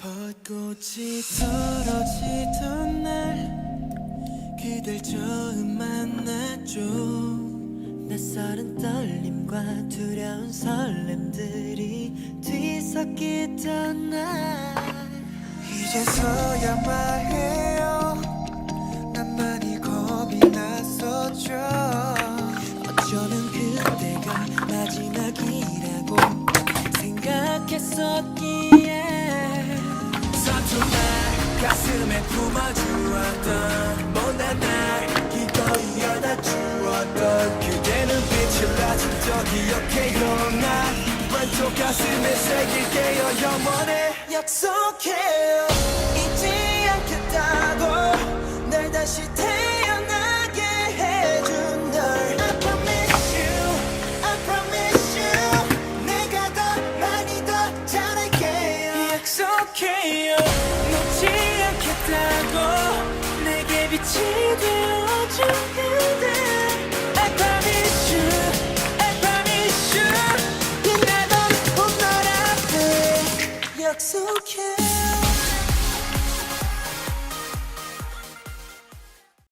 벚꽃이 떨어지던 날 그댈 처음 만났죠. 낯설은 떨림과 두려운 설렘들이 뒤섞이던 날 이제서야 말해요. 난 많이 겁이 났었죠. 어쩌면 그때가 마지막이라고 생각했었기에 서툰 날 가슴에 품어주었던 못난 날 기꺼이 안아주었던 그대 눈빛을 아직도 기억해요. 난 왼쪽 가슴에 새길게요. 영원히 약속해요. 잊지 않겠다고 날 다시 태어나게 해준 널 I promise you, I promise you 내가 더 많이 더 잘할게요. 약속해요. 놓지 않겠다고 내게 빛이 되어준 그대 I promise you, I promise you 빛나던 봄날 앞에 약속해.